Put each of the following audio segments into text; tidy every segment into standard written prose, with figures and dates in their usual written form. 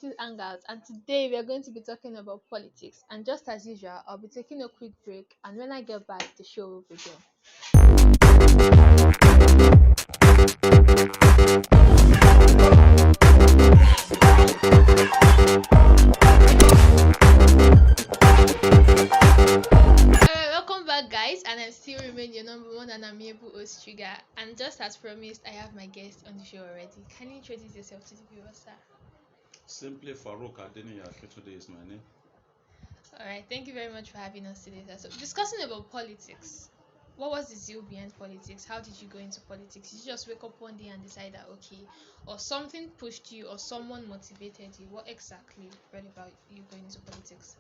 It is Hangouts, and today we are going to be talking about politics. And just as usual, I'll be taking a quick break, and when I get back, the show will begin. Alright, welcome back, guys, and I still remain your number one and amiable host, Trigger. And just as promised, I have my guest on the show already. Can you introduce yourself to the viewers, sir? Simply Farouk Adeniyi Akintunde is my name. Alright, thank you very much for having us today, sir. So, discussing about politics. What was the zeal behind politics? How did you go into politics? Did you just wake up one day and decide that okay, or something pushed you, or someone motivated you? What exactly brought about you going into politics?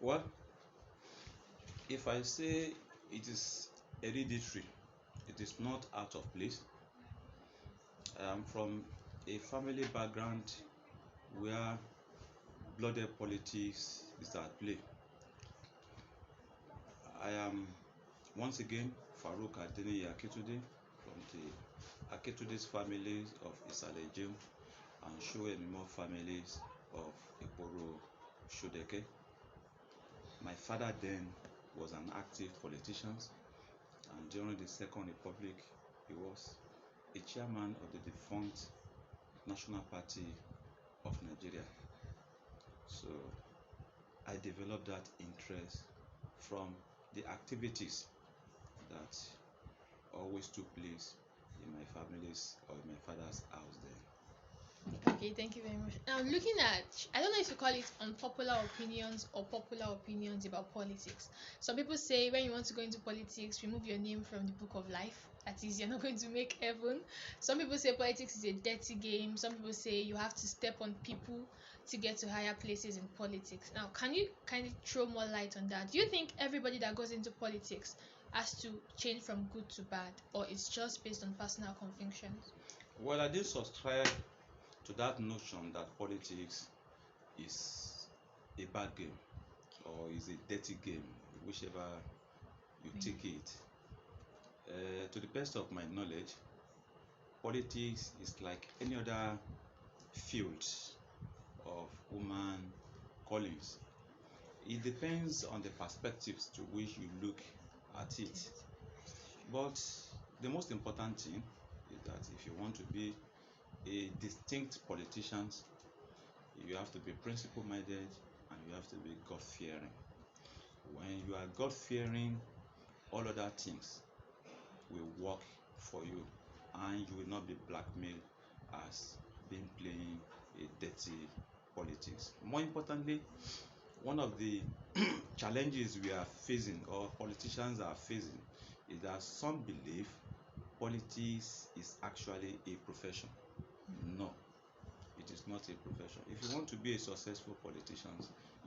Well, if I say it is hereditary, it is not out of place. I am from a family background where blooded politics is at play. I am once again Farouk Adeniyi Akintunde from the Akintunde's families of Isalejim and Shoemimo families of Iporo Shodeke. My father then was an active politician, and during the Second Republic, he was a chairman of the defunct National Party of Nigeria. So I developed that interest from the activities that always took place in my family's or in my father's house then. Okay, thank you very much. Now, looking at, I don't know if you call it unpopular opinions or popular opinions about politics. Some people say when you want to go into politics, remove your name from the book of life. That is, you're not going to make heaven. Some people say politics is a dirty game. Some people say you have to step on people to get to higher places in politics. Now, can you kind of throw more light on that? Do you think everybody that goes into politics has to change from good to bad, or it's just based on personal convictions? Well, I did subscribe to that notion that politics is a bad game or is a dirty game, whichever you take it. To the best of my knowledge, politics is like any other field of human callings. It depends on the perspectives to which you look at it. But the most important thing is that if you want to be a distinct politician, you have to be principle minded and you have to be God fearing. When you are God fearing, all other things will work for you and you will not be blackmailed as being playing a dirty politics. More importantly, one of the challenges we are facing or politicians are facing is that some believe politics is actually a profession. No, it is not a profession. If you want to be a successful politician,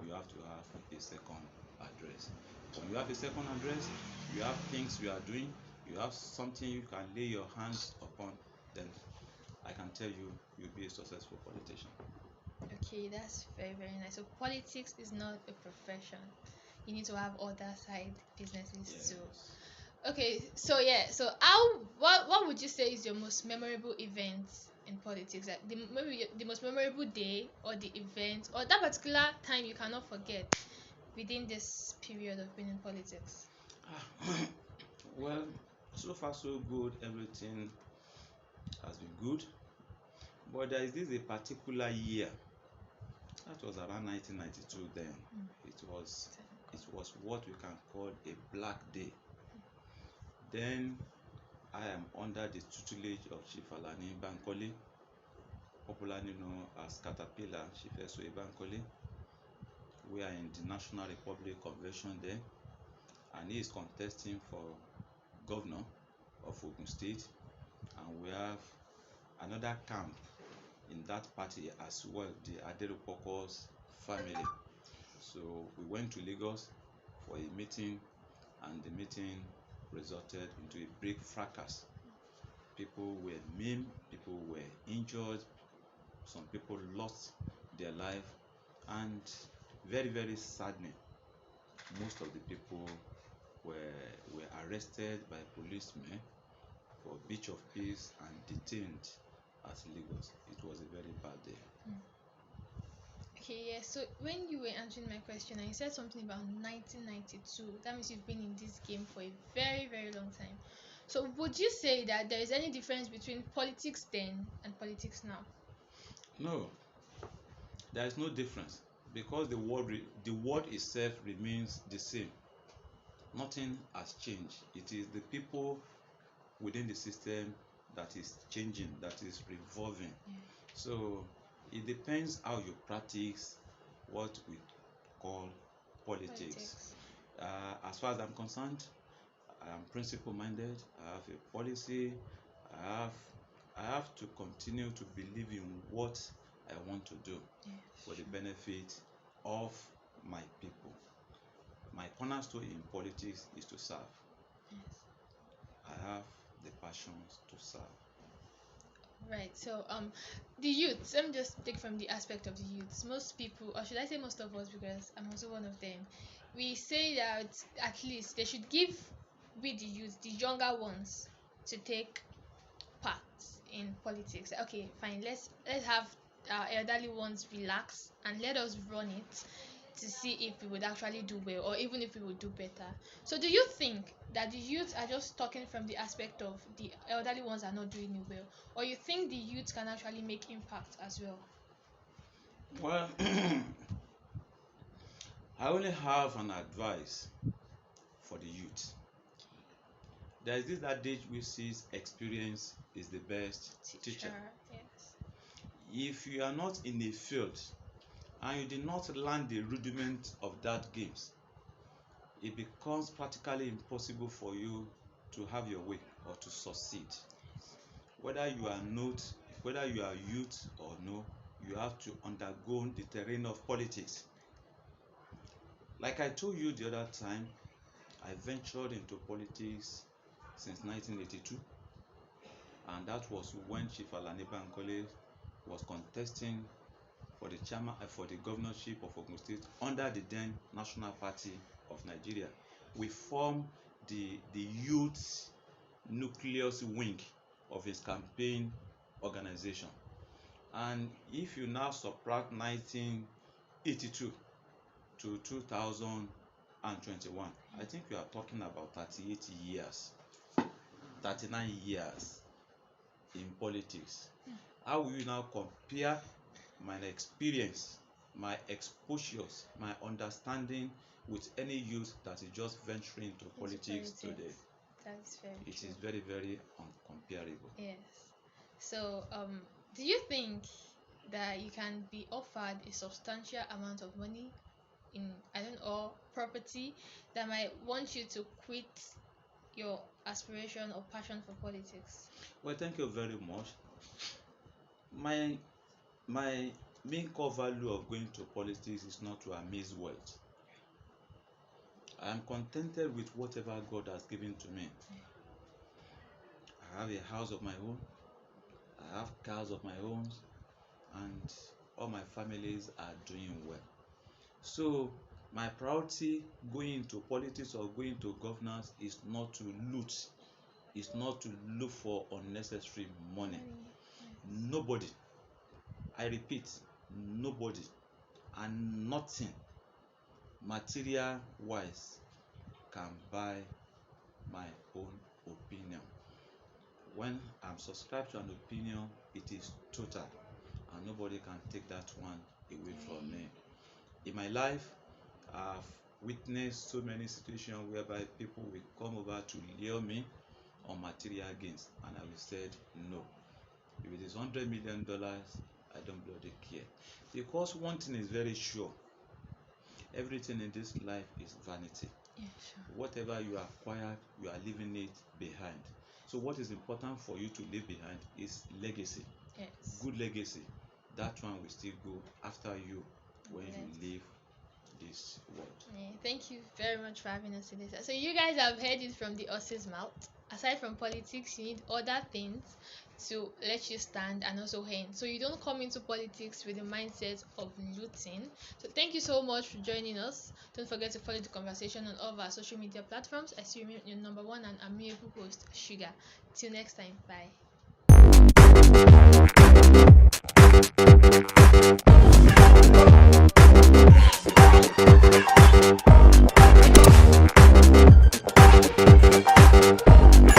you have to have a second address. When you have a second address, you have things you are doing, you have something you can lay your hands upon, then I can tell you you'll be a successful politician. Okay, that's very, very nice. So politics is not a profession. You need to have other side businesses Yes. too. Okay, so yeah, so how what would you say is your most memorable event in politics? Like maybe the most memorable day or the event or that particular time you cannot forget within this period of being in politics. Well, so far so good, everything has been good. But there is this a particular year that was around 1992 then. It was what we can call a black day. Then I am under the tutelage of Chief Alani Bankole, popularly known as Caterpillar Chief S.O.A. Bankole. We are in the National Republic Convention then, and he is contesting for governor of Ogun State, and we have another camp in that party as well, the Aderupokos family. So we went to Lagos for a meeting, and the meeting resulted into a big fracas. People were maimed, people were injured, some people lost their life, and very, very saddening, most of the people were arrested by policemen for breach of peace and detained at Lagos. It was a very bad day. Okay, yeah. So when you were answering my question and you said something about 1992, that means you've been in this game for a very, very long time. So would you say that there is any difference between politics then and politics now? No, there is no difference because the word itself remains the same. Nothing has changed. It is the people within the system that is changing, that is revolving. Yeah. So it depends how you practice what we call politics. Politics. As far as I'm concerned, I am principle minded. I have a policy. I have I have to continue to believe in what I want to do Yes. for the benefit of my people. My cornerstone in politics is to serve. Yes. I have the passions to serve. Right. So the youths, let me just take from the aspect of the youths. Most people, or should I say most of us, because I'm also one of them, we say that at least they should give with the youth, the younger ones, to take part in politics. Okay, fine. Let's have our elderly ones relax and let us run it to see if we would actually do well or even if we would do better. So do you think that the youth are just talking from the aspect of the elderly ones are not doing it well, or you think the youth can actually make impact as well? Well, I only have an advice for the youth. There is this adage which says experience is the best teacher. Teacher, yes. If you are not in a field and you did not learn the rudiment of that games, it becomes practically impossible for you to have your way or to succeed. Whether you are not, whether you are youth or no, you have to undergo the terrain of politics. Like I told you the other time, I ventured into politics since 1982, and that was when Chief Alani Bankole was contesting for the chairman for the governorship of Ogun State under the then National Party of Nigeria. We formed the youth nucleus wing of his campaign organization. And if you now subtract 1982 to 2021, I think we are talking about 38 years, 39 years in politics. How will you now compare my experience, my exposures, my understanding with any youth that is just venturing into politics today? That is very It true. is very, very uncomparable. Yes. So, do you think that you can be offered a substantial amount of money in, I don't know, or property that might want you to quit your aspiration or passion for politics? Well, thank you very much. My my main core value of going to politics is not to amaze wealth. I am contented with whatever God has given to me. I have a house of my own, I have cars of my own, and all my families are doing well. So my priority going into politics or going into governance is not to loot, is not to look for unnecessary money. Nobody, I repeat, nobody and nothing material wise can buy my own opinion. When I'm subscribed to an opinion, it is total, and nobody can take that one away from me. In my life, I've witnessed so many situations whereby people will come over to lure me on material gains, and I will said no. If it is $100 million, I don't bloody care. Because one thing is very sure, everything in this life is vanity. Yeah, sure. Whatever you acquired, you are leaving it behind. So what is important for you to leave behind is legacy. Yes. Good legacy. That one will still go after you when Yes. you leave this world. Yeah, thank you very much for having us today. So you guys have heard it from the horse's mouth. Aside from politics, you need other things to let you stand and also earn. So you don't come into politics with the mindset of looting. So thank you so much for joining us. Don't forget to follow the conversation on all of our social media platforms. I see you, your number one and amiable host, Sugar. Till next time, bye.